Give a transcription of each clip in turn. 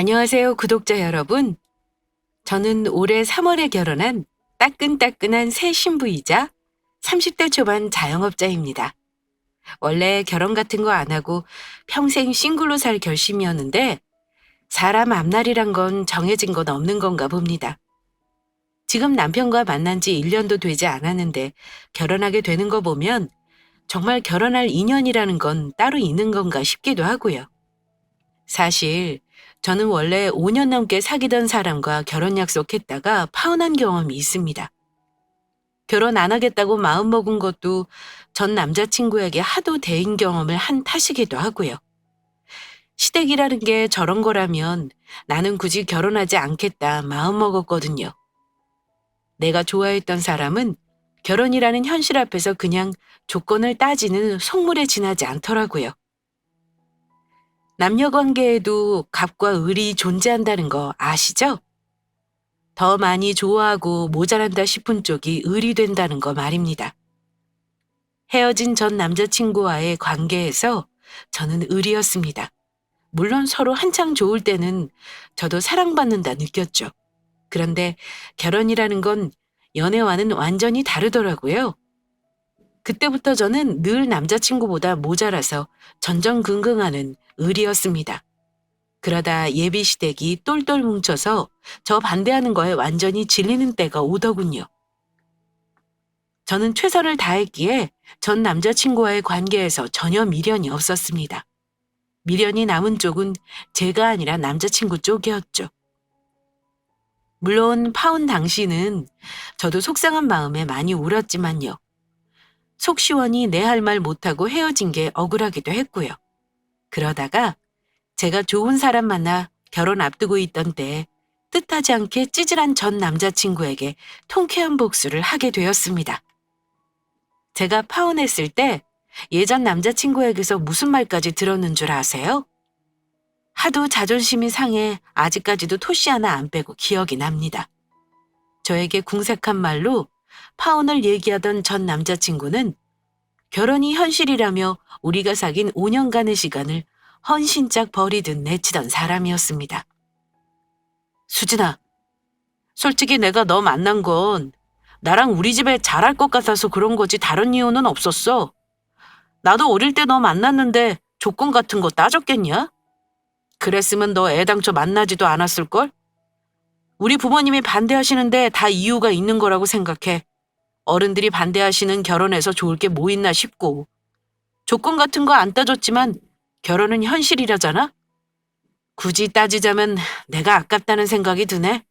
안녕하세요, 구독자 여러분. 저는 올해 3월에 결혼한 따끈따끈한 새 신부이자 30대 초반 자영업자입니다. 원래 결혼 같은 거 안 하고 평생 싱글로 살 결심이었는데 사람 앞날이란 건 정해진 건 없는 건가 봅니다. 지금 남편과 만난 지 1년도 되지 않았는데 결혼하게 되는 거 보면 정말 결혼할 인연이라는 건 따로 있는 건가 싶기도 하고요. 사실 저는 원래 5년 넘게 사귀던 사람과 결혼 약속했다가 파혼한 경험이 있습니다. 결혼 안 하겠다고 마음먹은 것도 전 남자친구에게 하도 대인 경험을 한 탓이기도 하고요. 시댁이라는 게 저런 거라면 나는 굳이 결혼하지 않겠다 마음먹었거든요. 내가 좋아했던 사람은 결혼이라는 현실 앞에서 그냥 조건을 따지는 속물에 지나지 않더라고요. 남녀 관계에도 갑과 을이 존재한다는 거 아시죠? 더 많이 좋아하고 모자란다 싶은 쪽이 을이 된다는 거 말입니다. 헤어진 전 남자친구와의 관계에서 저는 을이었습니다. 물론 서로 한창 좋을 때는 저도 사랑받는다 느꼈죠. 그런데 결혼이라는 건 연애와는 완전히 다르더라고요. 그때부터 저는 늘 남자친구보다 모자라서 전전긍긍하는 을이었습니다. 그러다 예비 시댁이 똘똘 뭉쳐서 저 반대하는 거에 완전히 질리는 때가 오더군요. 저는 최선을 다했기에 전 남자친구와의 관계에서 전혀 미련이 없었습니다. 미련이 남은 쪽은 제가 아니라 남자친구 쪽이었죠. 물론 파혼 당시는 저도 속상한 마음에 많이 울었지만요. 속 시원히 내 할 말 못하고 헤어진 게 억울하기도 했고요. 그러다가 제가 좋은 사람 만나 결혼 앞두고 있던 때에 뜻하지 않게 찌질한 전 남자친구에게 통쾌한 복수를 하게 되었습니다. 제가 파혼했을 때 예전 남자친구에게서 무슨 말까지 들었는 줄 아세요? 하도 자존심이 상해 아직까지도 토시 하나 안 빼고 기억이 납니다. 저에게 궁색한 말로 파혼을 얘기하던 전 남자친구는 결혼이 현실이라며 우리가 사귄 5년간의 시간을 헌신짝 버리듯 내치던 사람이었습니다. 수진아, 솔직히 내가 너 만난 건 나랑 우리 집에 잘할 것 같아서 그런 거지 다른 이유는 없었어. 나도 어릴 때 너 만났는데 조건 같은 거 따졌겠냐? 그랬으면 너 애당초 만나지도 않았을걸? 우리 부모님이 반대하시는데 다 이유가 있는 거라고 생각해. 어른들이 반대하시는 결혼에서 좋을 게 뭐 있나 싶고. 조건 같은 거 안 따졌지만 결혼은 현실이라잖아? 굳이 따지자면 내가 아깝다는 생각이 드네.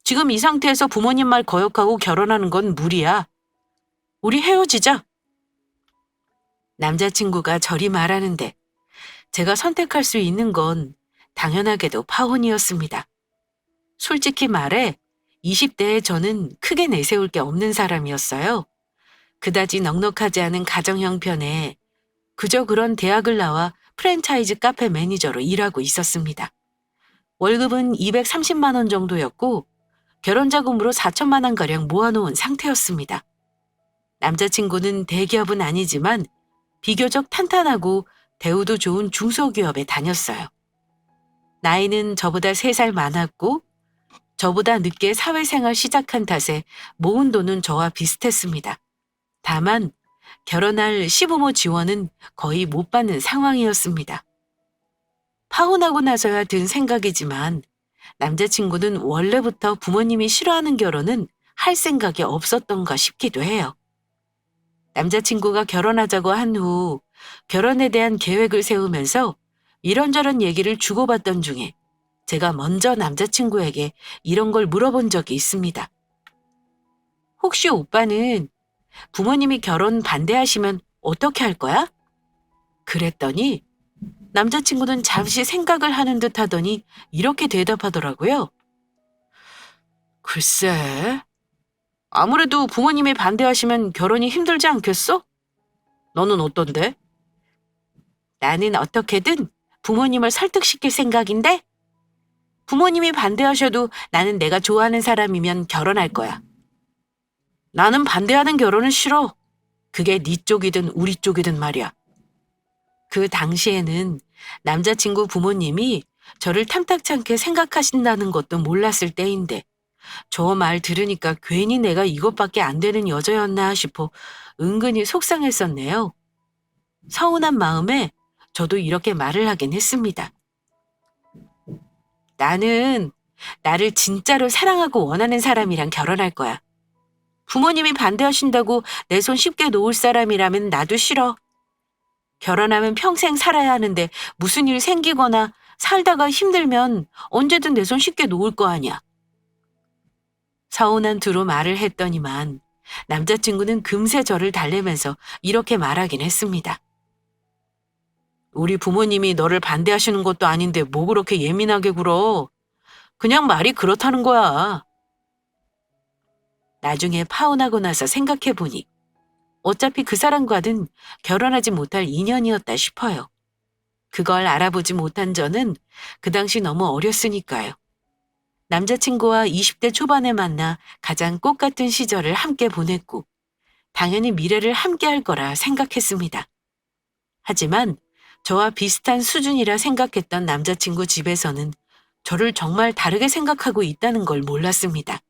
지금 이 상태에서 부모님 말 거역하고 결혼하는 건 무리야. 우리 헤어지자. 남자친구가 저리 말하는데 제가 선택할 수 있는 건 당연하게도 파혼이었습니다. 솔직히 말해 20대에 저는 크게 내세울 게 없는 사람이었어요. 그다지 넉넉하지 않은 가정 형편에 그저 그런 대학을 나와 프랜차이즈 카페 매니저로 일하고 있었습니다. 월급은 230만 원 정도였고 결혼 자금으로 4천만 원가량 모아놓은 상태였습니다. 남자친구는 대기업은 아니지만 비교적 탄탄하고 대우도 좋은 중소기업에 다녔어요. 나이는 저보다 3살 많았고 저보다 늦게 사회생활 시작한 탓에 모은 돈은 저와 비슷했습니다. 다만 결혼할 시부모 지원은 거의 못 받는 상황이었습니다. 파혼하고 나서야 든 생각이지만 남자친구는 원래부터 부모님이 싫어하는 결혼은 할 생각이 없었던가 싶기도 해요. 남자친구가 결혼하자고 한 후 결혼에 대한 계획을 세우면서 이런저런 얘기를 주고받던 중에 제가 먼저 남자친구에게 이런 걸 물어본 적이 있습니다. 혹시 오빠는 부모님이 결혼 반대하시면 어떻게 할 거야? 그랬더니 남자친구는 잠시 생각을 하는 듯 하더니 이렇게 대답하더라고요. 글쎄, 아무래도 부모님이 반대하시면 결혼이 힘들지 않겠어? 너는 어떤데? 나는 어떻게든 부모님을 설득시킬 생각인데 부모님이 반대하셔도 나는 내가 좋아하는 사람이면 결혼할 거야. 나는 반대하는 결혼은 싫어. 그게 네 쪽이든 우리 쪽이든 말이야. 그 당시에는 남자친구 부모님이 저를 탐탁치 않게 생각하신다는 것도 몰랐을 때인데 저 말 들으니까 괜히 내가 이것밖에 안 되는 여자였나 싶어 은근히 속상했었네요. 서운한 마음에 저도 이렇게 말을 하긴 했습니다. 나는 나를 진짜로 사랑하고 원하는 사람이랑 결혼할 거야. 부모님이 반대하신다고 내 손 쉽게 놓을 사람이라면 나도 싫어. 결혼하면 평생 살아야 하는데 무슨 일 생기거나 살다가 힘들면 언제든 내 손 쉽게 놓을 거 아니야. 서운한 투로 말을 했더니만 남자친구는 금세 저를 달래면서 이렇게 말하긴 했습니다. 우리 부모님이 너를 반대하시는 것도 아닌데 뭐 그렇게 예민하게 굴어. 그냥 말이 그렇다는 거야. 나중에 파혼하고 나서 생각해보니 어차피 그 사람과는 결혼하지 못할 인연이었다 싶어요. 그걸 알아보지 못한 저는 그 당시 너무 어렸으니까요. 남자친구와 20대 초반에 만나 가장 꽃 같은 시절을 함께 보냈고 당연히 미래를 함께 할 거라 생각했습니다. 하지만 저와 비슷한 수준이라 생각했던 남자친구 집에서는 저를 정말 다르게 생각하고 있다는 걸 몰랐습니다.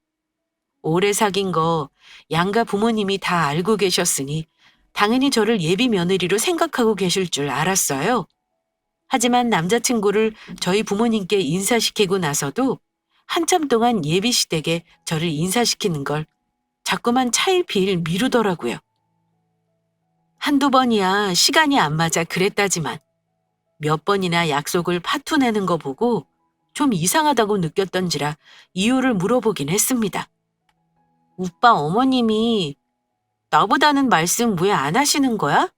오래 사귄 거 양가 부모님이 다 알고 계셨으니 당연히 저를 예비 며느리로 생각하고 계실 줄 알았어요. 하지만 남자친구를 저희 부모님께 인사시키고 나서도 한참 동안 예비 시댁에 저를 인사시키는 걸 자꾸만 차일피일 미루더라고요. 한두 번이야 시간이 안 맞아 그랬다지만 몇 번이나 약속을 파투내는 거 보고 좀 이상하다고 느꼈던지라 이유를 물어보긴 했습니다. 오빠 어머님이 나보다는 말씀 왜 안 하시는 거야?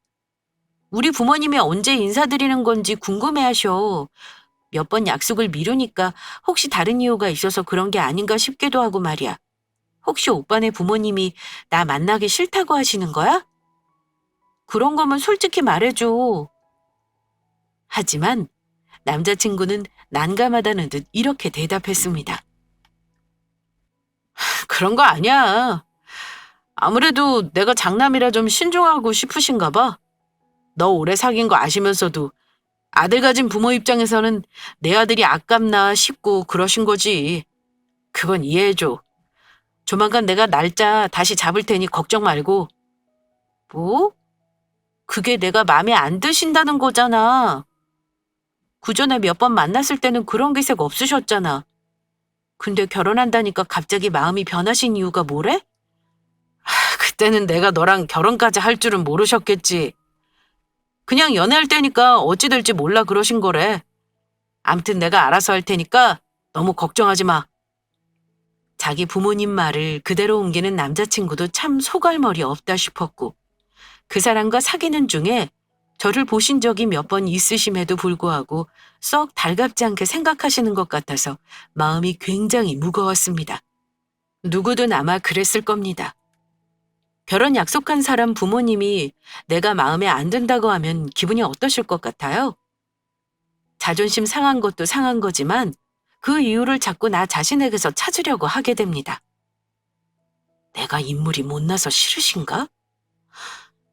우리 부모님이 언제 인사드리는 건지 궁금해하셔. 몇 번 약속을 미루니까 혹시 다른 이유가 있어서 그런 게 아닌가 싶기도 하고 말이야. 혹시 오빠네 부모님이 나 만나기 싫다고 하시는 거야? 그런 거면 솔직히 말해줘. 하지만 남자친구는 난감하다는 듯 이렇게 대답했습니다. 그런 거 아니야. 아무래도 내가 장남이라 좀 신중하고 싶으신가 봐. 너 오래 사귄 거 아시면서도 아들 가진 부모 입장에서는 내 아들이 아깝나 싶고 그러신 거지. 그건 이해해줘. 조만간 내가 날짜 다시 잡을 테니 걱정 말고. 뭐? 그게 내가 마음에 안 드신다는 거잖아. 그전에 몇 번 만났을 때는 그런 기색 없으셨잖아. 근데 결혼한다니까 갑자기 마음이 변하신 이유가 뭐래? 그때는 내가 너랑 결혼까지 할 줄은 모르셨겠지. 그냥 연애할 때니까 어찌 될지 몰라 그러신 거래. 암튼 내가 알아서 할 테니까 너무 걱정하지 마. 자기 부모님 말을 그대로 옮기는 남자친구도 참 소갈머리 없다 싶었고 그 사람과 사귀는 중에 저를 보신 적이 몇 번 있으심에도 불구하고 썩 달갑지 않게 생각하시는 것 같아서 마음이 굉장히 무거웠습니다. 누구든 아마 그랬을 겁니다. 결혼 약속한 사람 부모님이 내가 마음에 안 든다고 하면 기분이 어떠실 것 같아요? 자존심 상한 것도 상한 거지만 그 이유를 자꾸 나 자신에게서 찾으려고 하게 됩니다. 내가 인물이 못나서 싫으신가?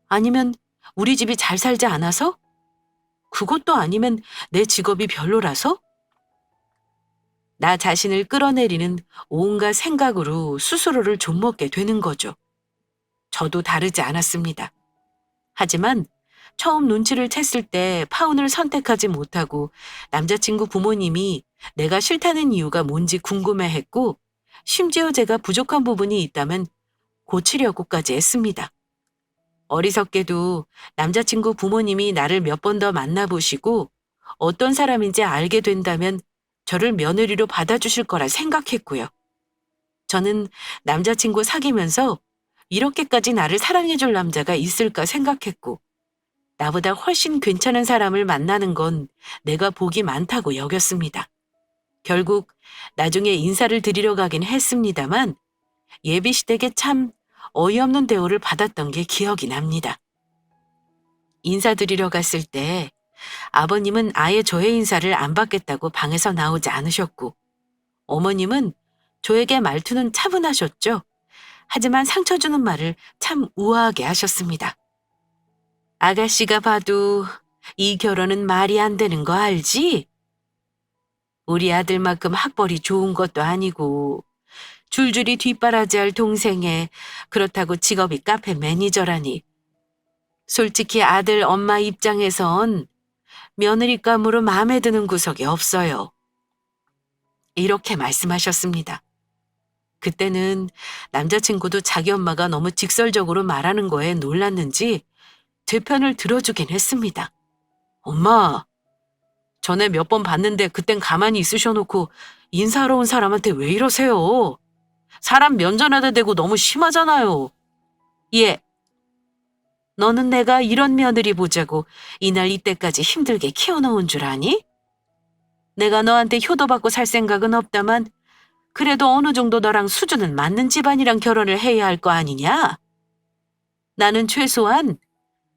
아니면 우리 집이 잘 살지 않아서? 그것도 아니면 내 직업이 별로라서? 나 자신을 끌어내리는 온갖 생각으로 스스로를 좀먹게 되는 거죠. 저도 다르지 않았습니다. 하지만 처음 눈치를 챘을 때 파혼을 선택하지 못하고 남자친구 부모님이 내가 싫다는 이유가 뭔지 궁금해했고 심지어 제가 부족한 부분이 있다면 고치려고까지 했습니다. 어리석게도 남자친구 부모님이 나를 몇 번 더 만나보시고 어떤 사람인지 알게 된다면 저를 며느리로 받아주실 거라 생각했고요. 저는 남자친구 사귀면서 이렇게까지 나를 사랑해줄 남자가 있을까 생각했고 나보다 훨씬 괜찮은 사람을 만나는 건 내가 복이 많다고 여겼습니다. 결국 나중에 인사를 드리러 가긴 했습니다만 예비시댁에 참 어이없는 대우를 받았던 게 기억이 납니다. 인사드리러 갔을 때 아버님은 아예 저의 인사를 안 받겠다고 방에서 나오지 않으셨고 어머님은 저에게 말투는 차분하셨죠. 하지만 상처 주는 말을 참 우아하게 하셨습니다. 아가씨가 봐도 이 결혼은 말이 안 되는 거 알지? 우리 아들만큼 학벌이 좋은 것도 아니고 줄줄이 뒷바라지할 동생에 그렇다고 직업이 카페 매니저라니. 솔직히 아들 엄마 입장에선 며느리감으로 마음에 드는 구석이 없어요. 이렇게 말씀하셨습니다. 그때는 남자친구도 자기 엄마가 너무 직설적으로 말하는 거에 놀랐는지 제 편을 들어주긴 했습니다. 엄마, 전에 몇 번 봤는데 그땐 가만히 있으셔놓고 인사하러 온 사람한테 왜 이러세요? 사람 면전에다 대고 너무 심하잖아요. 예. 너는 내가 이런 며느리 보자고 이날 이때까지 힘들게 키워놓은 줄 아니? 내가 너한테 효도받고 살 생각은 없다만 그래도 어느 정도 너랑 수준은 맞는 집안이랑 결혼을 해야 할 거 아니냐? 나는 최소한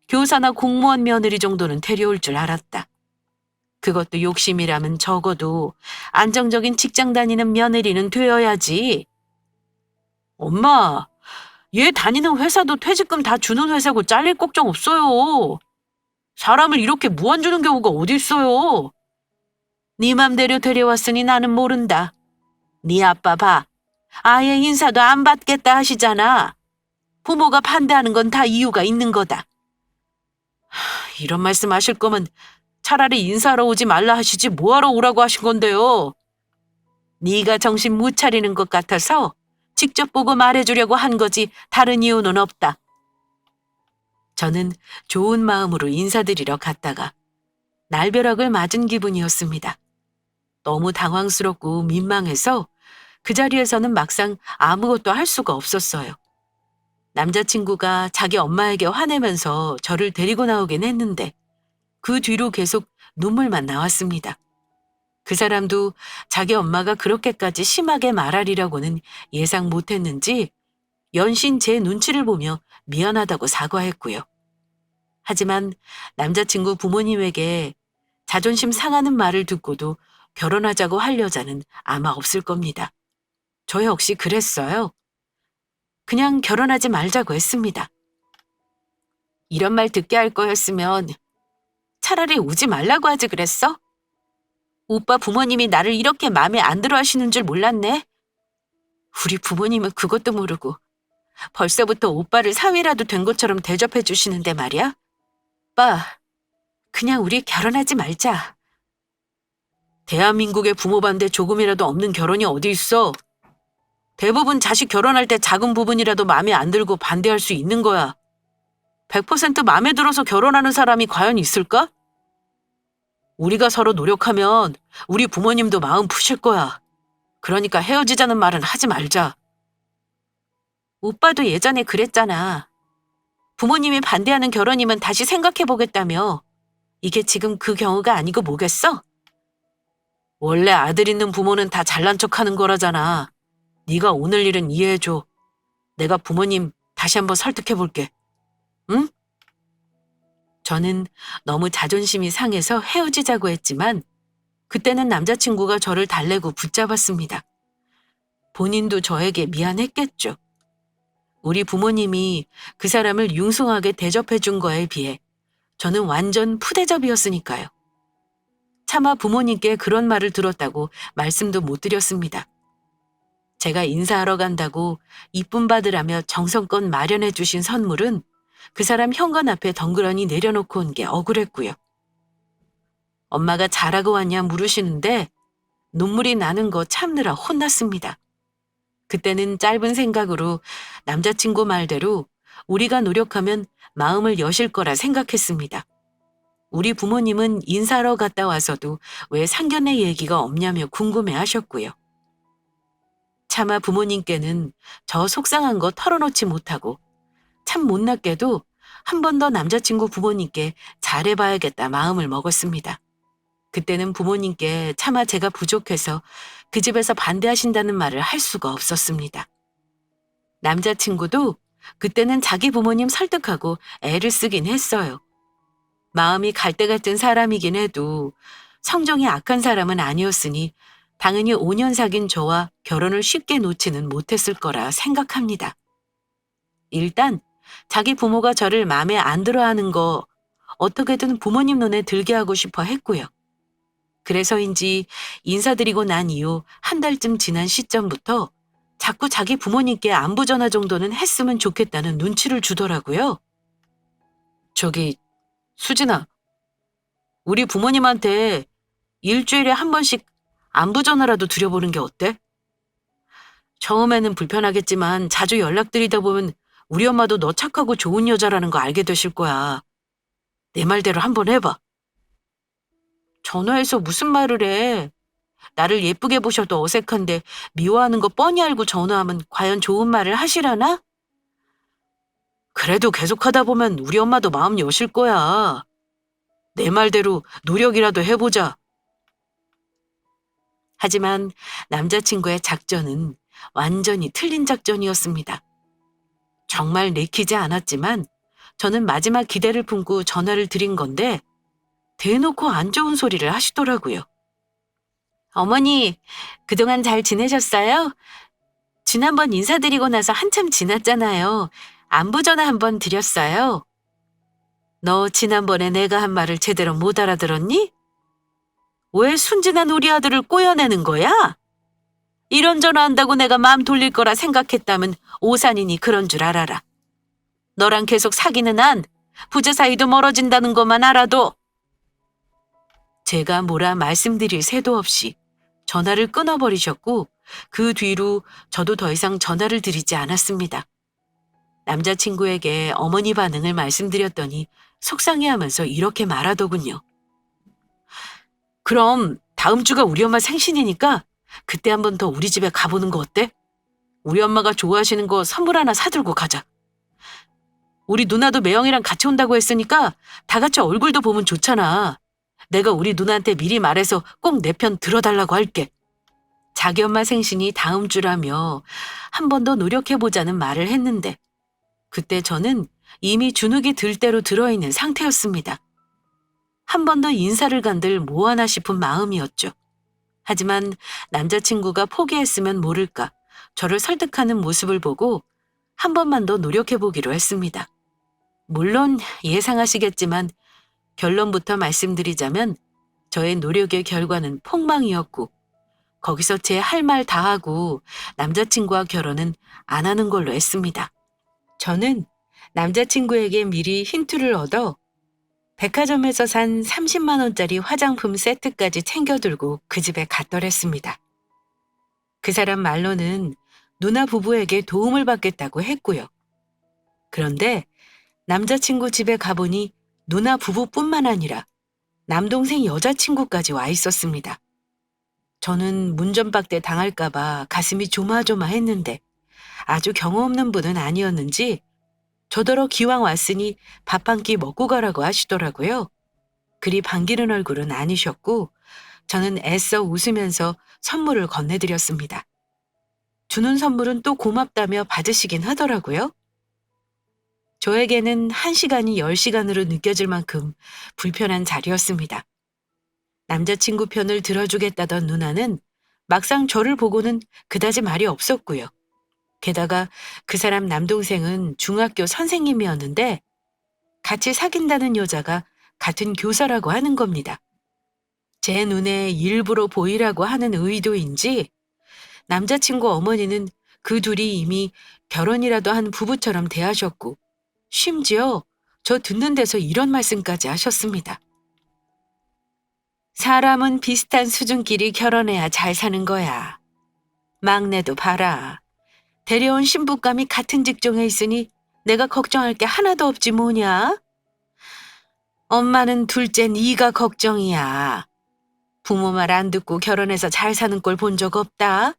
교사나 공무원 며느리 정도는 데려올 줄 알았다. 그것도 욕심이라면 적어도 안정적인 직장 다니는 며느리는 되어야지. 엄마, 얘 다니는 회사도 퇴직금 다 주는 회사고 잘릴 걱정 없어요. 사람을 이렇게 무한 주는 경우가 어디 있어요. 네 맘대로 데려왔으니 나는 모른다. 네 아빠 봐. 아예 인사도 안 받겠다 하시잖아. 부모가 반대하는 건 다 이유가 있는 거다. 이런 말씀 하실 거면 차라리 인사하러 오지 말라 하시지 뭐하러 오라고 하신 건데요. 네가 정신 못 차리는 것 같아서 직접 보고 말해주려고 한 거지 다른 이유는 없다. 저는 좋은 마음으로 인사드리러 갔다가 날벼락을 맞은 기분이었습니다. 너무 당황스럽고 민망해서 그 자리에서는 막상 아무것도 할 수가 없었어요. 남자친구가 자기 엄마에게 화내면서 저를 데리고 나오긴 했는데 그 뒤로 계속 눈물만 나왔습니다. 그 사람도 자기 엄마가 그렇게까지 심하게 말하리라고는 예상 못했는지 연신 제 눈치를 보며 미안하다고 사과했고요. 하지만 남자친구 부모님에게 자존심 상하는 말을 듣고도 결혼하자고 할 여자는 아마 없을 겁니다. 저 역시 그랬어요. 그냥 결혼하지 말자고 했습니다. 이런 말 듣게 할 거였으면 차라리 오지 말라고 하지 그랬어? 오빠 부모님이 나를 이렇게 마음에 안 들어 하시는 줄 몰랐네. 우리 부모님은 그것도 모르고 벌써부터 오빠를 사위라도 된 것처럼 대접해 주시는데 말이야. 오빠, 그냥 우리 결혼하지 말자. 대한민국의 부모 반대 조금이라도 없는 결혼이 어디 있어. 대부분 자식 결혼할 때 작은 부분이라도 마음에 안 들고 반대할 수 있는 거야. 100% 마음에 들어서 결혼하는 사람이 과연 있을까? 우리가 서로 노력하면 우리 부모님도 마음 푸실 거야. 그러니까 헤어지자는 말은 하지 말자. 오빠도 예전에 그랬잖아. 부모님이 반대하는 결혼이면 다시 생각해보겠다며. 이게 지금 그 경우가 아니고 뭐겠어? 원래 아들 있는 부모는 다 잘난 척하는 거라잖아. 네가 오늘 일은 이해해줘. 내가 부모님 다시 한번 설득해볼게. 응? 저는 너무 자존심이 상해서 헤어지자고 했지만 그때는 남자친구가 저를 달래고 붙잡았습니다. 본인도 저에게 미안했겠죠. 우리 부모님이 그 사람을 융숭하게 대접해 준 거에 비해 저는 완전 푸대접이었으니까요. 차마 부모님께 그런 말을 들었다고 말씀도 못 드렸습니다. 제가 인사하러 간다고 이쁨 받으라며 정성껏 마련해 주신 선물은 그 사람 현관 앞에 덩그러니 내려놓고 온 게 억울했고요. 엄마가 잘하고 왔냐 물으시는데 눈물이 나는 거 참느라 혼났습니다. 그때는 짧은 생각으로 남자친구 말대로 우리가 노력하면 마음을 여실 거라 생각했습니다. 우리 부모님은 인사하러 갔다 와서도 왜 상견례 얘기가 없냐며 궁금해 하셨고요. 차마 부모님께는 저 속상한 거 털어놓지 못하고 참 못났게도 한 번 더 남자친구 부모님께 잘해봐야겠다 마음을 먹었습니다. 그때는 부모님께 차마 제가 부족해서 그 집에서 반대하신다는 말을 할 수가 없었습니다. 남자친구도 그때는 자기 부모님 설득하고 애를 쓰긴 했어요. 마음이 갈대 같은 사람이긴 해도 성정이 악한 사람은 아니었으니 당연히 5년 사귄 저와 결혼을 쉽게 놓지는 못했을 거라 생각합니다. 일단 자기 부모가 저를 마음에 안 들어하는 거 어떻게든 부모님 눈에 들게 하고 싶어 했고요. 그래서인지 인사드리고 난 이후 한 달쯤 지난 시점부터 자꾸 자기 부모님께 안부 전화 정도는 했으면 좋겠다는 눈치를 주더라고요. 저기, 수진아, 우리 부모님한테 일주일에 한 번씩 안부 전화라도 드려보는 게 어때? 처음에는 불편하겠지만 자주 연락드리다 보면 우리 엄마도 너 착하고 좋은 여자라는 거 알게 되실 거야. 내 말대로 한번 해봐. 전화해서 무슨 말을 해? 나를 예쁘게 보셔도 어색한데 미워하는 거 뻔히 알고 전화하면 과연 좋은 말을 하시려나? 그래도 계속하다 보면 우리 엄마도 마음 여실 거야. 내 말대로 노력이라도 해보자. 하지만 남자친구의 작전은 완전히 틀린 작전이었습니다. 정말 내키지 않았지만 저는 마지막 기대를 품고 전화를 드린 건데 대놓고 안 좋은 소리를 하시더라고요. 어머니, 그동안 잘 지내셨어요? 지난번 인사드리고 나서 한참 지났잖아요. 안부 전화 한번 드렸어요. 너 지난번에 내가 한 말을 제대로 못 알아들었니? 왜 순진한 우리 아들을 꼬여내는 거야? 이런 전화 한다고 내가 마음 돌릴 거라 생각했다면 오산이니 그런 줄 알아라. 너랑 계속 사귀는 한 부재 사이도 멀어진다는 것만 알아도. 제가 뭐라 말씀드릴 새도 없이 전화를 끊어버리셨고 그 뒤로 저도 더 이상 전화를 드리지 않았습니다. 남자친구에게 어머니 반응을 말씀드렸더니 속상해하면서 이렇게 말하더군요. 그럼 다음 주가 우리 엄마 생신이니까 그때 한 번 더 우리 집에 가보는 거 어때? 우리 엄마가 좋아하시는 거 선물 하나 사들고 가자. 우리 누나도 매형이랑 같이 온다고 했으니까 다 같이 얼굴도 보면 좋잖아. 내가 우리 누나한테 미리 말해서 꼭 내 편 들어달라고 할게. 자기 엄마 생신이 다음 주라며 한 번 더 노력해보자는 말을 했는데 그때 저는 이미 주눅이 들 대로 들어있는 상태였습니다. 한 번 더 인사를 간들 뭐하나 싶은 마음이었죠. 하지만 남자친구가 포기했으면 모를까 저를 설득하는 모습을 보고 한 번만 더 노력해보기로 했습니다. 물론 예상하시겠지만 결론부터 말씀드리자면 저의 노력의 결과는 폭망이었고 거기서 제 할 말 다 하고 남자친구와 결혼은 안 하는 걸로 했습니다. 저는 남자친구에게 미리 힌트를 얻어 백화점에서 산 30만 원짜리 화장품 세트까지 챙겨들고 그 집에 갔더랬습니다. 그 사람 말로는 누나 부부에게 도움을 받겠다고 했고요. 그런데 남자친구 집에 가보니 누나 부부뿐만 아니라 남동생 여자친구까지 와 있었습니다. 저는 문전박대 당할까봐 가슴이 조마조마했는데 아주 경험 없는 분은 아니었는지 저더러 기왕 왔으니 밥 한 끼 먹고 가라고 하시더라고요. 그리 반기는 얼굴은 아니셨고 저는 애써 웃으면서 선물을 건네드렸습니다. 주는 선물은 또 고맙다며 받으시긴 하더라고요. 저에게는 1시간이 10시간으로 느껴질 만큼 불편한 자리였습니다. 남자친구 편을 들어주겠다던 누나는 막상 저를 보고는 그다지 말이 없었고요. 게다가 그 사람 남동생은 중학교 선생님이었는데 같이 사귄다는 여자가 같은 교사라고 하는 겁니다. 제 눈에 일부러 보이라고 하는 의도인지 남자친구 어머니는 그 둘이 이미 결혼이라도 한 부부처럼 대하셨고 심지어 저 듣는 데서 이런 말씀까지 하셨습니다. 사람은 비슷한 수준끼리 결혼해야 잘 사는 거야. 막내도 봐라. 데려온 신부감이 같은 직종에 있으니 내가 걱정할 게 하나도 없지 뭐냐? 엄마는 둘째 네가 걱정이야. 부모 말 안 듣고 결혼해서 잘 사는 꼴 본 적 없다.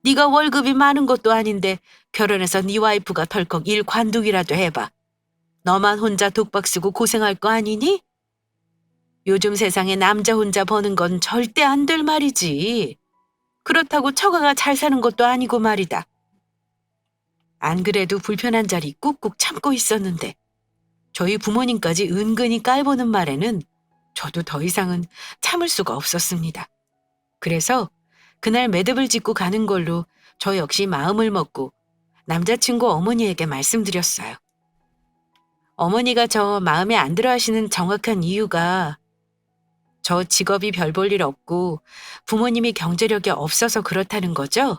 네가 월급이 많은 것도 아닌데 결혼해서 네 와이프가 덜컥 일 관두기라도 해봐. 너만 혼자 독박 쓰고 고생할 거 아니니? 요즘 세상에 남자 혼자 버는 건 절대 안 될 말이지. 그렇다고 처가가 잘 사는 것도 아니고 말이다. 안 그래도 불편한 자리 꾹꾹 참고 있었는데 저희 부모님까지 은근히 깔보는 말에는 저도 더 이상은 참을 수가 없었습니다. 그래서 그날 매듭을 짓고 가는 걸로 저 역시 마음을 먹고 남자친구 어머니에게 말씀드렸어요. 어머니가 저 마음에 안 들어 하시는 정확한 이유가 저 직업이 별 볼 일 없고 부모님이 경제력이 없어서 그렇다는 거죠?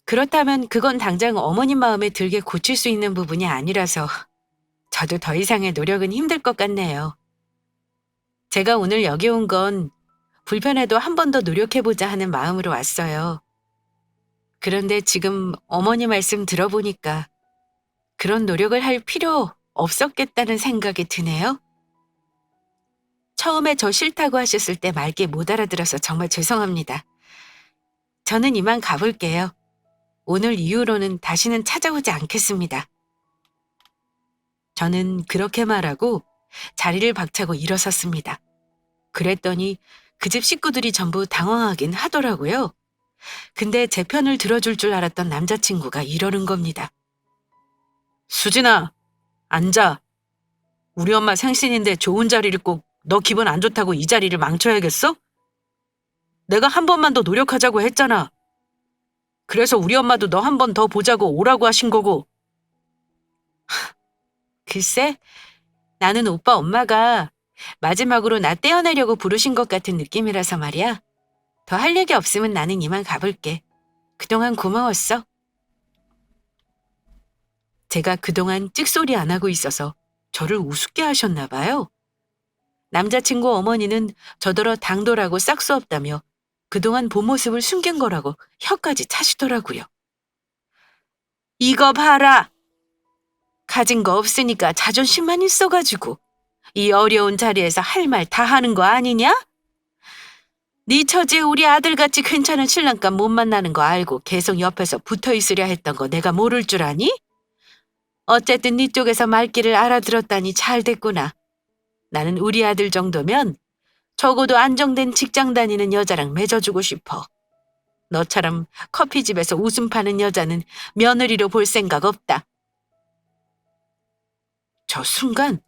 그렇다면 그건 당장 어머님 마음에 들게 고칠 수 있는 부분이 아니라서 저도 더 이상의 노력은 힘들 것 같네요. 제가 오늘 여기 온 건 불편해도 한 번 더 노력해보자 하는 마음으로 왔어요. 그런데 지금 어머니 말씀 들어보니까 그런 노력을 할 필요 없었겠다는 생각이 드네요. 처음에 저 싫다고 하셨을 때 말게 못 알아들어서 정말 죄송합니다. 저는 이만 가볼게요. 오늘 이후로는 다시는 찾아오지 않겠습니다. 저는 그렇게 말하고 자리를 박차고 일어섰습니다. 그랬더니 그 집 식구들이 전부 당황하긴 하더라고요. 근데 제 편을 들어줄 줄 알았던 남자친구가 이러는 겁니다. 수진아, 앉아. 우리 엄마 생신인데 좋은 자리를 꼭 너 기분 안 좋다고 이 자리를 망쳐야겠어? 내가 한 번만 더 노력하자고 했잖아. 그래서 우리 엄마도 너 한 번 더 보자고 오라고 하신 거고. 글쎄, 나는 오빠 엄마가 마지막으로 나 떼어내려고 부르신 것 같은 느낌이라서 말이야. 더 할 얘기 없으면 나는 이만 가볼게. 그동안 고마웠어. 제가 그동안 찍소리 안 하고 있어서 저를 우습게 하셨나 봐요. 남자친구 어머니는 저더러 당돌하고 싹수 없다며 그동안 본 모습을 숨긴 거라고 혀까지 차시더라고요. 이거 봐라. 가진 거 없으니까 자존심만 있어가지고 이 어려운 자리에서 할 말 다 하는 거 아니냐? 네 처지에 우리 아들같이 괜찮은 신랑감 못 만나는 거 알고 계속 옆에서 붙어 있으려 했던 거 내가 모를 줄 아니? 어쨌든 네 쪽에서 말귀를 알아들었다니 잘 됐구나. 나는 우리 아들 정도면 적어도 안정된 직장 다니는 여자랑 맺어주고 싶어. 너처럼 커피집에서 웃음 파는 여자는 며느리로 볼 생각 없다. 저 순간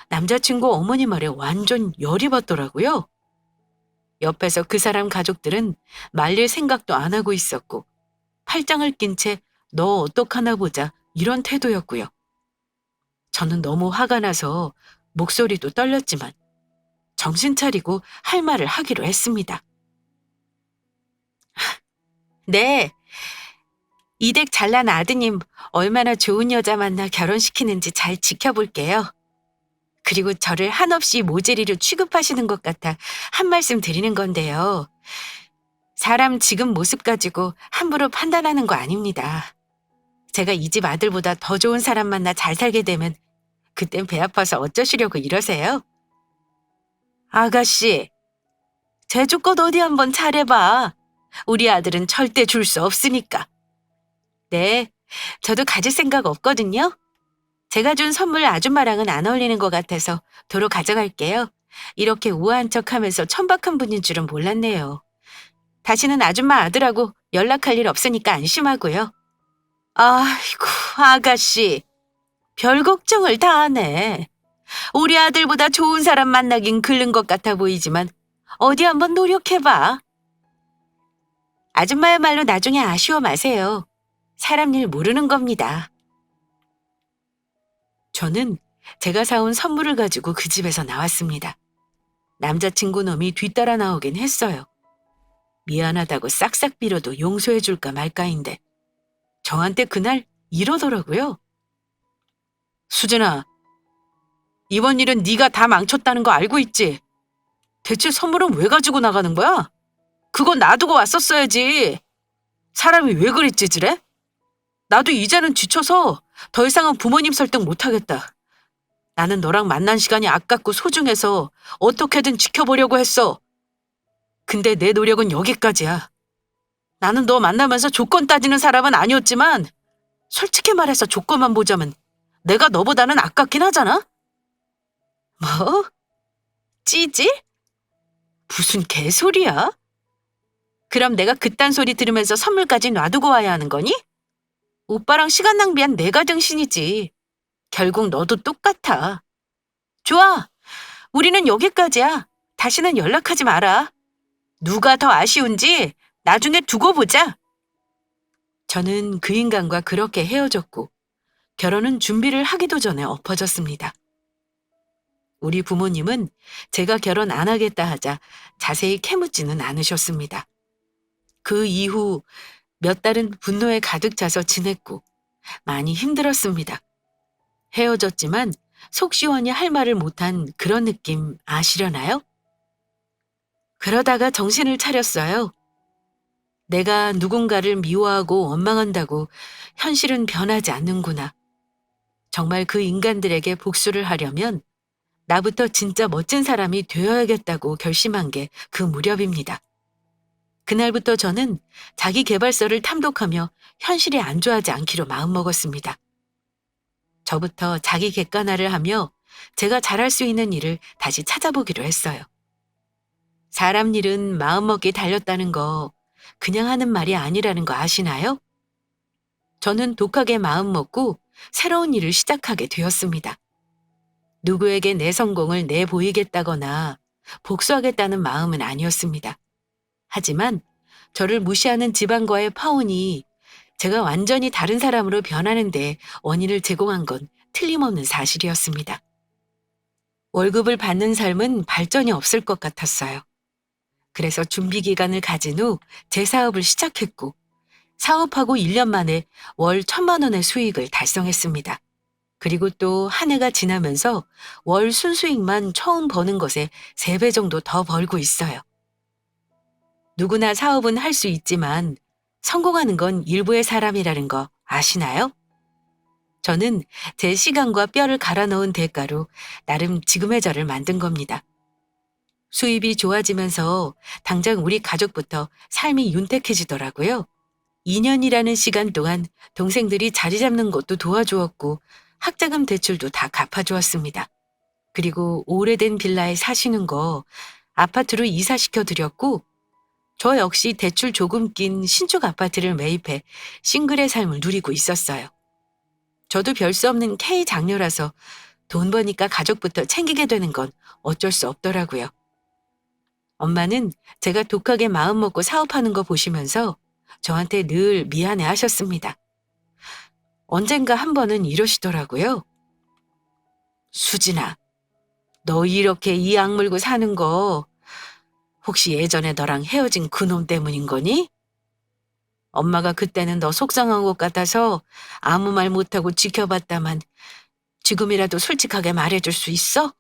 남자친구 어머니 말에 완전 열이 받더라고요. 옆에서 그 사람 가족들은 말릴 생각도 안 하고 있었고 팔짱을 낀 채 너 어떡하나 보자 이런 태도였고요. 저는 너무 화가 나서 목소리도 떨렸지만 정신 차리고 할 말을 하기로 했습니다. 네, 이댁 잘난 아드님 얼마나 좋은 여자 만나 결혼시키는지 잘 지켜볼게요. 그리고 저를 한없이 모재리로 취급하시는 것 같아 한 말씀 드리는 건데요. 사람 지금 모습 가지고 함부로 판단하는 거 아닙니다. 제가 이 집 아들보다 더 좋은 사람 만나 잘 살게 되면 그땐 배 아파서 어쩌시려고 이러세요? 아가씨, 제주껏 어디 한번 잘해봐. 우리 아들은 절대 줄 수 없으니까. 네, 저도 가질 생각 없거든요. 제가 준 선물 아줌마랑은 안 어울리는 것 같아서 도로 가져갈게요. 이렇게 우아한 척하면서 천박한 분인 줄은 몰랐네요. 다시는 아줌마 아들하고 연락할 일 없으니까 안심하고요. 아이고, 아가씨. 별 걱정을 다 하네. 우리 아들보다 좋은 사람 만나긴 글른 것 같아 보이지만 어디 한번 노력해봐. 아줌마야말로 나중에 아쉬워 마세요. 사람 일 모르는 겁니다. 저는 제가 사온 선물을 가지고 그 집에서 나왔습니다. 남자친구 놈이 뒤따라 나오긴 했어요. 미안하다고 싹싹 빌어도 용서해 줄까 말까인데 저한테 그날 이러더라고요. 수진아, 이번 일은 네가 다 망쳤다는 거 알고 있지? 대체 선물은 왜 가지고 나가는 거야? 그거 놔두고 왔었어야지. 사람이 왜 그리 찌질해? 나도 이제는 지쳐서 더 이상은 부모님 설득 못하겠다. 나는 너랑 만난 시간이 아깝고 소중해서 어떻게든 지켜보려고 했어. 근데 내 노력은 여기까지야. 나는 너 만나면서 조건 따지는 사람은 아니었지만 솔직히 말해서 조건만 보자면 내가 너보다는 아깝긴 하잖아? 뭐? 찌질? 무슨 개소리야? 그럼 내가 그딴 소리 들으면서 선물까지 놔두고 와야 하는 거니? 오빠랑 시간 낭비한 내가 정신이지. 결국 너도 똑같아. 좋아. 우리는 여기까지야. 다시는 연락하지 마라. 누가 더 아쉬운지 나중에 두고 보자. 저는 그 인간과 그렇게 헤어졌고 결혼은 준비를 하기도 전에 엎어졌습니다. 우리 부모님은 제가 결혼 안 하겠다 하자 자세히 캐묻지는 않으셨습니다. 그 이후 몇 달은 분노에 가득 차서 지냈고 많이 힘들었습니다. 헤어졌지만 속 시원히 할 말을 못한 그런 느낌 아시려나요? 그러다가 정신을 차렸어요. 내가 누군가를 미워하고 원망한다고 현실은 변하지 않는구나. 정말 그 인간들에게 복수를 하려면 나부터 진짜 멋진 사람이 되어야겠다고 결심한 게 그 무렵입니다. 그날부터 저는 자기 계발서를 탐독하며 현실에 안주하지 않기로 마음먹었습니다. 저부터 자기 객관화를 하며 제가 잘할 수 있는 일을 다시 찾아보기로 했어요. 사람 일은 마음먹기 달렸다는 거 그냥 하는 말이 아니라는 거 아시나요? 저는 독하게 마음먹고 새로운 일을 시작하게 되었습니다. 누구에게 내 성공을 내보이겠다거나 복수하겠다는 마음은 아니었습니다. 하지만 저를 무시하는 집안과의 파혼이 제가 완전히 다른 사람으로 변하는데 원인을 제공한 건 틀림없는 사실이었습니다. 월급을 받는 삶은 발전이 없을 것 같았어요. 그래서 준비 기간을 가진 후 제 사업을 시작했고 사업하고 1년 만에 월 1,000만 원의 수익을 달성했습니다. 그리고 또 한 해가 지나면서 월 순수익만 처음 버는 것에 3배 정도 더 벌고 있어요. 누구나 사업은 할 수 있지만 성공하는 건 일부의 사람이라는 거 아시나요? 저는 제 시간과 뼈를 갈아 넣은 대가로 나름 지금의 저를 만든 겁니다. 수입이 좋아지면서 당장 우리 가족부터 삶이 윤택해지더라고요. 2년이라는 시간 동안 동생들이 자리 잡는 것도 도와주었고 학자금 대출도 다 갚아주었습니다. 그리고 오래된 빌라에 사시는 거 아파트로 이사시켜 드렸고 저 역시 대출 조금 낀 신축 아파트를 매입해 싱글의 삶을 누리고 있었어요. 저도 별 수 없는 K 장녀라서 돈 버니까 가족부터 챙기게 되는 건 어쩔 수 없더라고요. 엄마는 제가 독하게 마음먹고 사업하는 거 보시면서 저한테 늘 미안해 하셨습니다. 언젠가 한 번은 이러시더라고요. 수진아, 너 이렇게 이 악물고 사는 거 혹시 예전에 너랑 헤어진 그놈 때문인 거니? 엄마가 그때는 너 속상한 것 같아서 아무 말 못하고 지켜봤다만 지금이라도 솔직하게 말해줄 수 있어?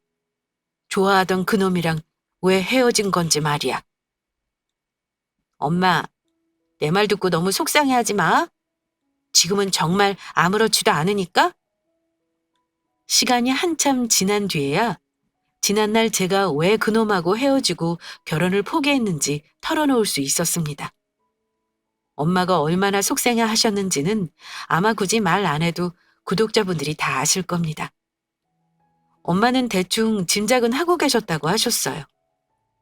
좋아하던 그놈이랑 왜 헤어진 건지 말이야. 엄마, 내 말 듣고 너무 속상해하지 마. 지금은 정말 아무렇지도 않으니까? 시간이 한참 지난 뒤에야 지난날 제가 왜 그놈하고 헤어지고 결혼을 포기했는지 털어놓을 수 있었습니다. 엄마가 얼마나 속상해 하셨는지는 아마 굳이 말 안 해도 구독자분들이 다 아실 겁니다. 엄마는 대충 짐작은 하고 계셨다고 하셨어요.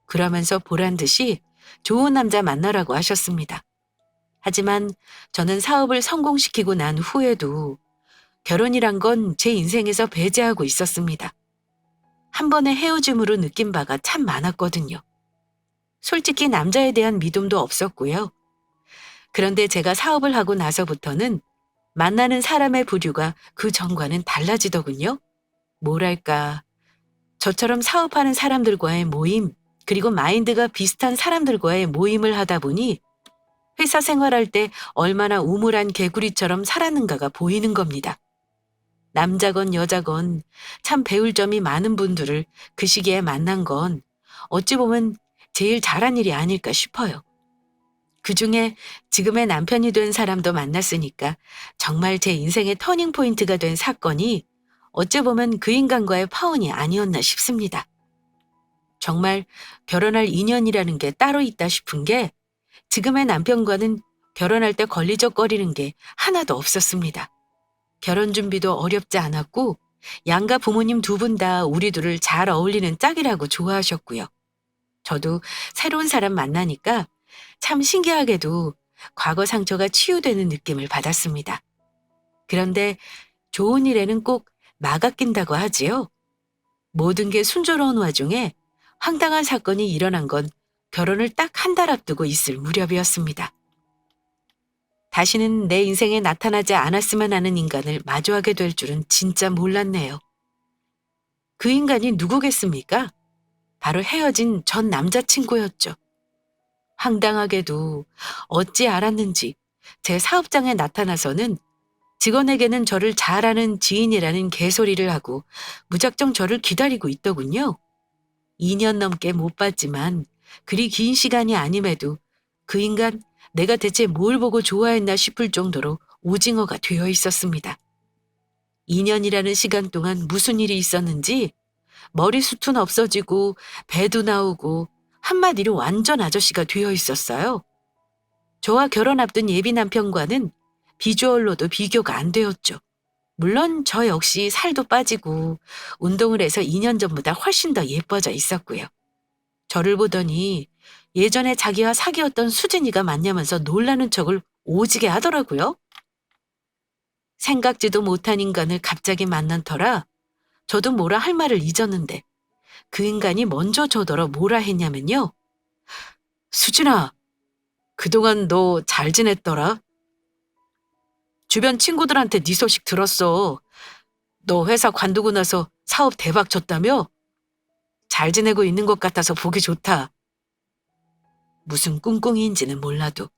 그러면서 보란 듯이 좋은 남자 만나라고 하셨습니다. 하지만 저는 사업을 성공시키고 난 후에도 결혼이란 건 제 인생에서 배제하고 있었습니다. 한 번의 헤어짐으로 느낀 바가 참 많았거든요. 솔직히 남자에 대한 믿음도 없었고요. 그런데 제가 사업을 하고 나서부터는 만나는 사람의 부류가 그 전과는 달라지더군요. 뭐랄까, 저처럼 사업하는 사람들과의 모임, 그리고 마인드가 비슷한 사람들과의 모임을 하다 보니 회사 생활할 때 얼마나 우물한 개구리처럼 살았는가가 보이는 겁니다. 남자건 여자건 참 배울 점이 많은 분들을 그 시기에 만난 건 어찌 보면 제일 잘한 일이 아닐까 싶어요. 그중에 지금의 남편이 된 사람도 만났으니까 정말 제 인생의 터닝포인트가 된 사건이 어찌 보면 그 인간과의 파혼이 아니었나 싶습니다. 정말 결혼할 인연이라는 게 따로 있다 싶은 게 지금의 남편과는 결혼할 때 걸리적거리는 게 하나도 없었습니다. 결혼 준비도 어렵지 않았고 양가 부모님 두 분 다 우리 둘을 잘 어울리는 짝이라고 좋아하셨고요. 저도 새로운 사람 만나니까 참 신기하게도 과거 상처가 치유되는 느낌을 받았습니다. 그런데 좋은 일에는 꼭 마가 낀다고 하지요. 모든 게 순조로운 와중에 황당한 사건이 일어난 건 결혼을 딱 한 달 앞두고 있을 무렵이었습니다. 다시는 내 인생에 나타나지 않았으면 하는 인간을 마주하게 될 줄은 진짜 몰랐네요. 그 인간이 누구겠습니까? 바로 헤어진 전 남자친구였죠. 황당하게도 어찌 알았는지 제 사업장에 나타나서는 직원에게는 저를 잘 아는 지인이라는 개소리를 하고 무작정 저를 기다리고 있더군요. 2년 넘게 못 봤지만 그리 긴 시간이 아님에도 그 인간 내가 대체 뭘 보고 좋아했나 싶을 정도로 오징어가 되어 있었습니다. 2년이라는 시간 동안 무슨 일이 있었는지 머리숱은 없어지고 배도 나오고 한마디로 완전 아저씨가 되어 있었어요. 저와 결혼 앞둔 예비 남편과는 비주얼로도 비교가 안 되었죠. 물론 저 역시 살도 빠지고 운동을 해서 2년 전보다 훨씬 더 예뻐져 있었고요. 저를 보더니 예전에 자기와 사귀었던 수진이가 맞냐면서 놀라는 척을 오지게 하더라고요. 생각지도 못한 인간을 갑자기 만난 터라 저도 뭐라 할 말을 잊었는데 그 인간이 먼저 저더러 뭐라 했냐면요. 수진아, 그동안 너 잘 지냈더라? 주변 친구들한테 네 소식 들었어. 너 회사 관두고 나서 사업 대박 쳤다며? 잘 지내고 있는 것 같아서 보기 좋다. 무슨 꿍꿍이인지는 몰라도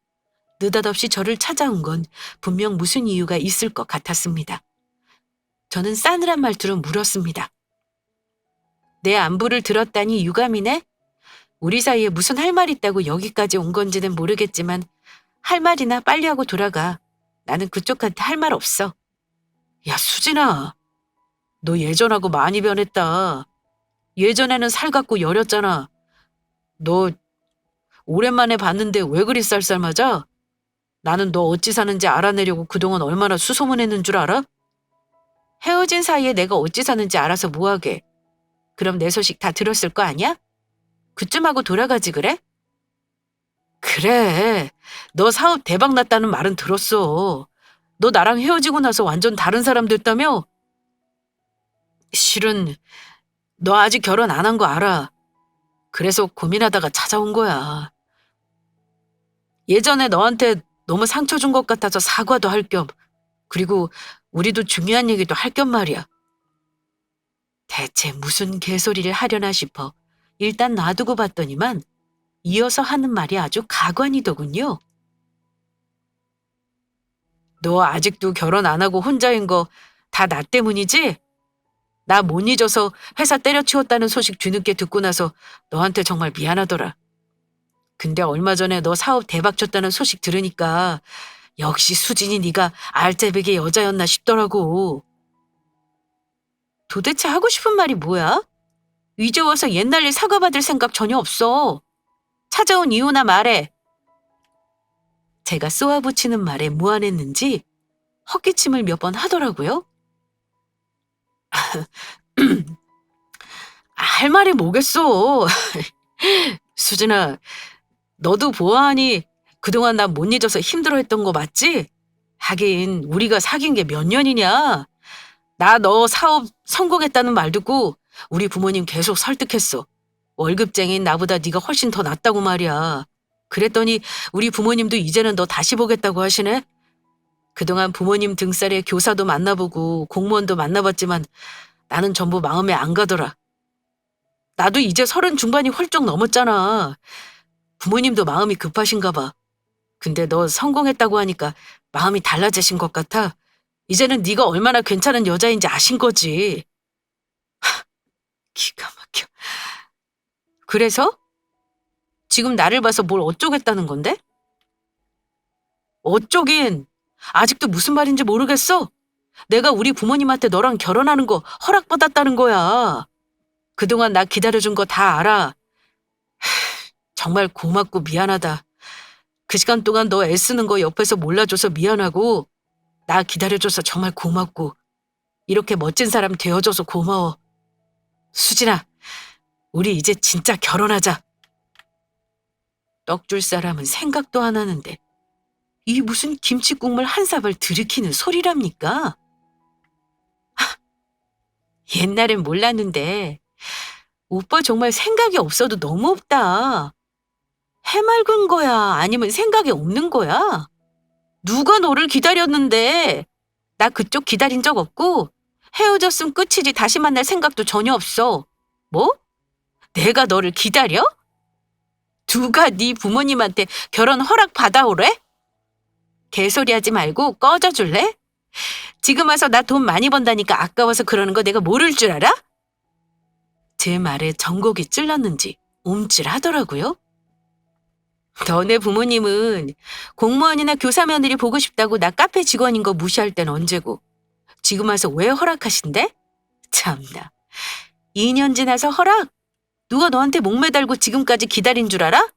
느닷없이 저를 찾아온 건 분명 무슨 이유가 있을 것 같았습니다. 저는 싸늘한 말투로 물었습니다. 내 안부를 들었다니 유감이네? 우리 사이에 무슨 할 말 있다고 여기까지 온 건지는 모르겠지만 할 말이나 빨리 하고 돌아가. 나는 그쪽한테 할 말 없어. 야, 수진아. 너 예전하고 많이 변했다. 예전에는 살갑고 여렸잖아. 너 오랜만에 봤는데 왜 그리 쌀쌀맞아? 나는 너 어찌 사는지 알아내려고 그동안 얼마나 수소문했는 줄 알아? 헤어진 사이에 내가 어찌 사는지 알아서 뭐하게. 그럼 내 소식 다 들었을 거 아니야? 그쯤 하고 돌아가지 그래? 그래. 너 사업 대박 났다는 말은 들었어. 너 나랑 헤어지고 나서 완전 다른 사람 됐다며? 실은 너 아직 결혼 안 한 거 알아. 그래서 고민하다가 찾아온 거야. 예전에 너한테 너무 상처 준 것 같아서 사과도 할 겸, 그리고 우리도 중요한 얘기도 할 겸 말이야. 대체 무슨 개소리를 하려나 싶어 일단 놔두고 봤더니만 이어서 하는 말이 아주 가관이더군요. 너 아직도 결혼 안 하고 혼자인 거 다 나 때문이지? 나 못 잊어서 회사 때려치웠다는 소식 뒤늦게 듣고 나서 너한테 정말 미안하더라. 근데 얼마 전에 너 사업 대박 쳤다는 소식 들으니까 역시 수진이 네가 알짜배기 여자였나 싶더라고. 도대체 하고 싶은 말이 뭐야? 이제 와서 옛날 일 사과받을 생각 전혀 없어. 찾아온 이유나 말해. 제가 쏘아붙이는 말에 무안했는지 헛기침을 몇 번 하더라고요. 할 말이 뭐겠어. 수진아, 너도 보아하니 그동안 나 못 잊어서 힘들어했던 거 맞지? 하긴 우리가 사귄 게 몇 년이냐? 나 너 사업 성공했다는 말 듣고 우리 부모님 계속 설득했어. 월급쟁이인 나보다 네가 훨씬 더 낫다고 말이야. 그랬더니 우리 부모님도 이제는 너 다시 보겠다고 하시네? 그동안 부모님 등살에 교사도 만나보고 공무원도 만나봤지만 나는 전부 마음에 안 가더라. 나도 이제 30 중반이 훌쩍 넘었잖아. 부모님도 마음이 급하신가 봐. 근데 너 성공했다고 하니까 마음이 달라지신 것 같아. 이제는 네가 얼마나 괜찮은 여자인지 아신 거지. 기가 막혀. 그래서? 지금 나를 봐서 뭘 어쩌겠다는 건데? 어쩌긴. 아직도 무슨 말인지 모르겠어. 내가 우리 부모님한테 너랑 결혼하는 거 허락받았다는 거야. 그동안 나 기다려준 거 다 알아. 정말 고맙고 미안하다. 그 시간 동안 너 애쓰는 거 옆에서 몰라줘서 미안하고 나 기다려줘서 정말 고맙고 이렇게 멋진 사람 되어줘서 고마워. 수진아, 우리 이제 진짜 결혼하자. 떡 줄 사람은 생각도 안 하는데 이 무슨 김치국물 한 사발 들이키는 소리랍니까? 옛날엔 몰랐는데 오빠 정말 생각이 없어도 너무 없다. 해맑은 거야? 아니면 생각이 없는 거야? 누가 너를 기다렸는데? 나 그쪽 기다린 적 없고 헤어졌으면 끝이지 다시 만날 생각도 전혀 없어. 뭐? 내가 너를 기다려? 누가 네 부모님한테 결혼 허락 받아오래? 개소리하지 말고 꺼져줄래? 지금 와서 나 돈 많이 번다니까 아까워서 그러는 거 내가 모를 줄 알아? 제 말에 전곡이 찔렀는지 움찔하더라고요. 너네 부모님은 공무원이나 교사 며느리 보고 싶다고 나 카페 직원인 거 무시할 땐 언제고 지금 와서 왜 허락하신대? 참나. 2년 지나서 허락? 누가 너한테 목매달고 지금까지 기다린 줄 알아?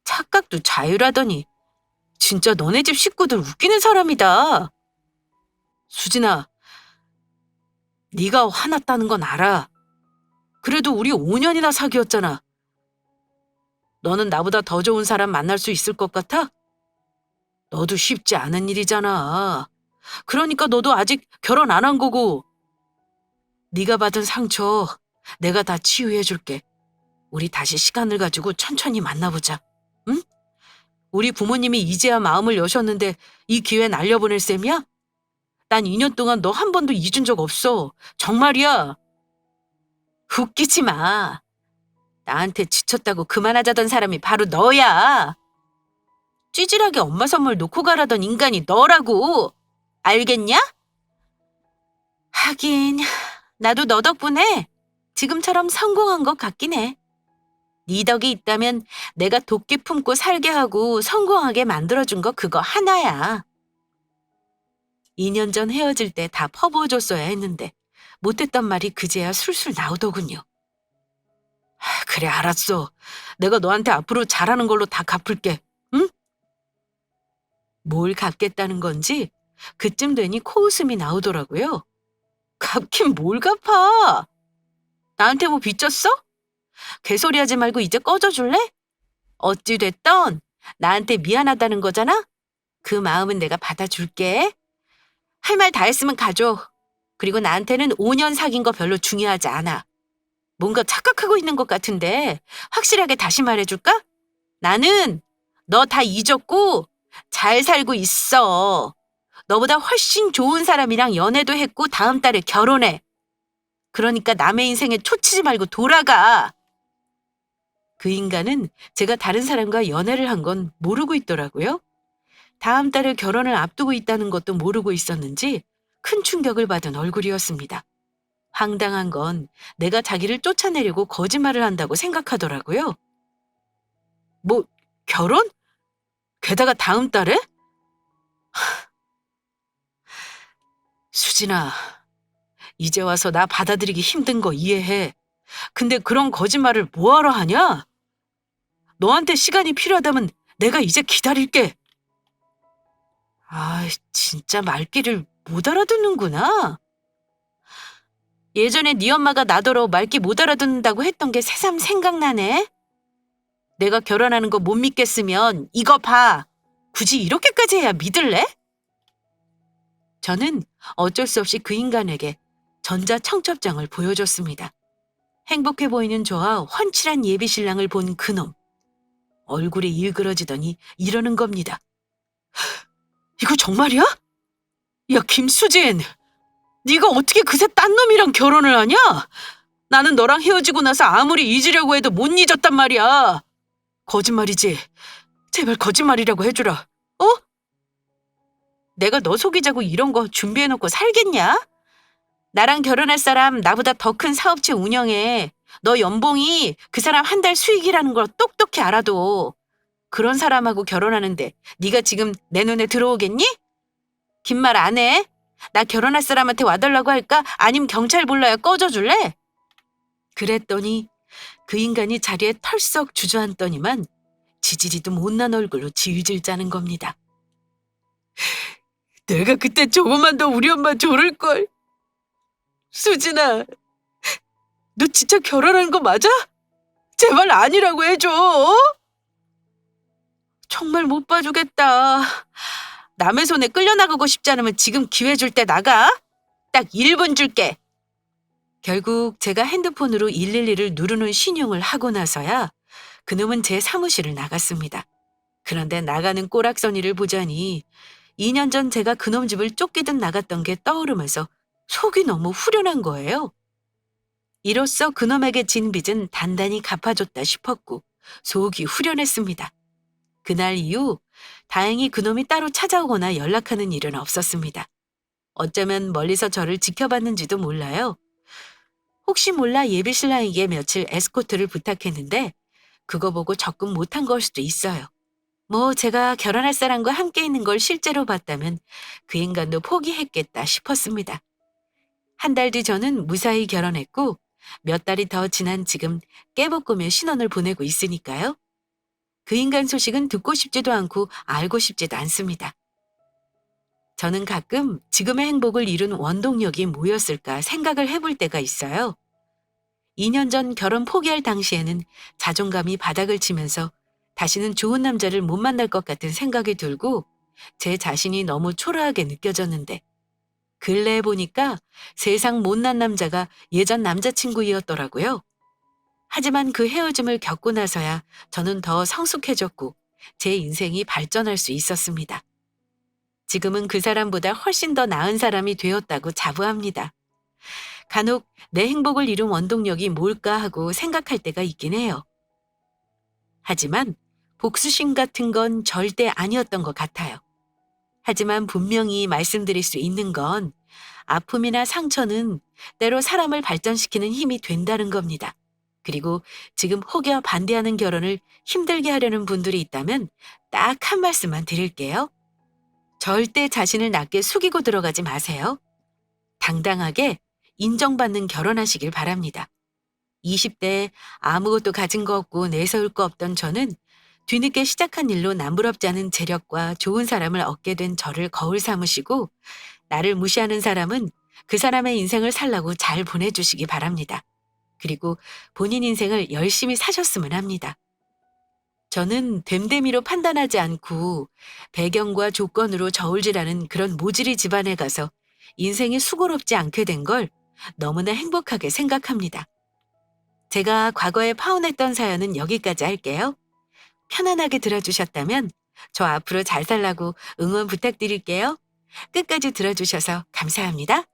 착각도 자유라더니 진짜 너네 집 식구들 웃기는 사람이다. 수진아, 네가 화났다는 건 알아. 그래도 우리 5년이나 사귀었잖아. 너는 나보다 더 좋은 사람 만날 수 있을 것 같아? 너도 쉽지 않은 일이잖아. 그러니까 너도 아직 결혼 안 한 거고. 네가 받은 상처 내가 다 치유해 줄게. 우리 다시 시간을 가지고 천천히 만나보자. 응? 우리 부모님이 이제야 마음을 여셨는데 이 기회 날려보낼 셈이야? 난 2년 동안 너 한 번도 잊은 적 없어. 정말이야. 웃기지 마. 나한테 지쳤다고 그만하자던 사람이 바로 너야. 찌질하게 엄마 선물 놓고 가라던 인간이 너라고. 알겠냐? 하긴 나도 너 덕분에 지금처럼 성공한 것 같긴 해. 네 덕이 있다면 내가 도끼 품고 살게 하고 성공하게 만들어준 거 그거 하나야. 2년 전 헤어질 때 다 퍼부어줬어야 했는데 못했던 말이 그제야 술술 나오더군요. 그래 알았어. 내가 너한테 앞으로 잘하는 걸로 다 갚을게. 응? 뭘 갚겠다는 건지 그쯤 되니 코웃음이 나오더라고요. 갚긴 뭘 갚아. 나한테 뭐 빚졌어? 개소리하지 말고 이제 꺼져줄래? 어찌 됐던 나한테 미안하다는 거잖아? 그 마음은 내가 받아줄게. 할 말 다 했으면 가줘. 그리고 나한테는 5년 사귄 거 별로 중요하지 않아. 뭔가 착각하고 있는 것 같은데 확실하게 다시 말해줄까? 나는 너 다 잊었고 잘 살고 있어. 너보다 훨씬 좋은 사람이랑 연애도 했고 다음 달에 결혼해. 그러니까 남의 인생에 초치지 말고 돌아가. 그 인간은 제가 다른 사람과 연애를 한 건 모르고 있더라고요. 다음 달에 결혼을 앞두고 있다는 것도 모르고 있었는지 큰 충격을 받은 얼굴이었습니다. 황당한 건 내가 자기를 쫓아내려고 거짓말을 한다고 생각하더라고요. 뭐, 결혼? 게다가 다음 달에? 수진아, 이제 와서 나 받아들이기 힘든 거 이해해. 근데 그런 거짓말을 뭐하러 하냐? 너한테 시간이 필요하다면 내가 이제 기다릴게. 아, 진짜 말귀를 못 알아듣는구나. 예전에 네 엄마가 나더러 말귀 못 알아듣는다고 했던 게 새삼 생각나네. 내가 결혼하는 거 못 믿겠으면 이거 봐. 굳이 이렇게까지 해야 믿을래? 저는 어쩔 수 없이 그 인간에게 전자청첩장을 보여줬습니다. 행복해 보이는 저와 훤칠한 예비신랑을 본 그놈. 얼굴이 일그러지더니 이러는 겁니다. 이거 정말이야? 야, 김수진. 네가 어떻게 그새 딴 놈이랑 결혼을 하냐? 나는 너랑 헤어지고 나서 아무리 잊으려고 해도 못 잊었단 말이야. 거짓말이지. 제발 거짓말이라고 해주라. 어? 내가 너 속이자고 이런 거 준비해놓고 살겠냐? 나랑 결혼할 사람 나보다 더 큰 사업체 운영해. 너 연봉이 그 사람 한 달 수익이라는 걸 똑똑히 알아도 그런 사람하고 결혼하는데 네가 지금 내 눈에 들어오겠니? 긴 말 안 해? 나 결혼할 사람한테 와달라고 할까? 아님 경찰 불러야 꺼져줄래? 그랬더니 그 인간이 자리에 털썩 주저앉더니만 지지리도 못난 얼굴로 질질 짜는 겁니다. 내가 그때 조금만 더 우리 엄마 조를걸. 수진아, 너 진짜 결혼한 거 맞아? 제발 아니라고 해줘. 어? 정말 못 봐주겠다. 남의 손에 끌려나가고 싶지 않으면 지금 기회 줄 때 나가. 딱 1분 줄게. 결국 제가 핸드폰으로 112를 누르는 신용을 하고 나서야 그놈은 제 사무실을 나갔습니다. 그런데 나가는 꼬락서니를 보자니 2년 전 제가 그놈 집을 쫓기듯 나갔던 게 떠오르면서 속이 너무 후련한 거예요. 이로써 그놈에게 진 빚은 단단히 갚아줬다 싶었고 속이 후련했습니다. 그날 이후 다행히 그놈이 따로 찾아오거나 연락하는 일은 없었습니다. 어쩌면 멀리서 저를 지켜봤는지도 몰라요. 혹시 몰라 예비신랑에게 며칠 에스코트를 부탁했는데 그거 보고 접근 못한 걸 수도 있어요. 뭐 제가 결혼할 사람과 함께 있는 걸 실제로 봤다면 그 인간도 포기했겠다 싶었습니다. 한 달 뒤 저는 무사히 결혼했고 몇 달이 더 지난 지금 깨볶으며 신혼을 보내고 있으니까요. 그 인간 소식은 듣고 싶지도 않고 알고 싶지도 않습니다. 저는 가끔 지금의 행복을 이룬 원동력이 뭐였을까 생각을 해볼 때가 있어요. 2년 전 결혼 포기할 당시에는 자존감이 바닥을 치면서 다시는 좋은 남자를 못 만날 것 같은 생각이 들고 제 자신이 너무 초라하게 느껴졌는데 근래에 보니까 세상 못난 남자가 예전 남자친구였더라고요. 하지만 그 헤어짐을 겪고 나서야 저는 더 성숙해졌고 제 인생이 발전할 수 있었습니다. 지금은 그 사람보다 훨씬 더 나은 사람이 되었다고 자부합니다. 간혹 내 행복을 이룬 원동력이 뭘까 하고 생각할 때가 있긴 해요. 하지만 복수심 같은 건 절대 아니었던 것 같아요. 하지만 분명히 말씀드릴 수 있는 건 아픔이나 상처는 때로 사람을 발전시키는 힘이 된다는 겁니다. 그리고 지금 혹여 반대하는 결혼을 힘들게 하려는 분들이 있다면 딱 한 말씀만 드릴게요. 절대 자신을 낮게 숙이고 들어가지 마세요. 당당하게 인정받는 결혼하시길 바랍니다. 20대에 아무것도 가진 거 없고 내세울 거 없던 저는 뒤늦게 시작한 일로 남부럽지 않은 재력과 좋은 사람을 얻게 된 저를 거울 삼으시고 나를 무시하는 사람은 그 사람의 인생을 살라고 잘 보내주시기 바랍니다. 그리고 본인 인생을 열심히 사셨으면 합니다. 저는 됨됨이로 판단하지 않고 배경과 조건으로 저울질하는 그런 모질이 집안에 가서 인생이 수고롭지 않게 된 걸 너무나 행복하게 생각합니다. 제가 과거에 파혼했던 사연은 여기까지 할게요. 편안하게 들어주셨다면 저 앞으로 잘 살라고 응원 부탁드릴게요. 끝까지 들어주셔서 감사합니다.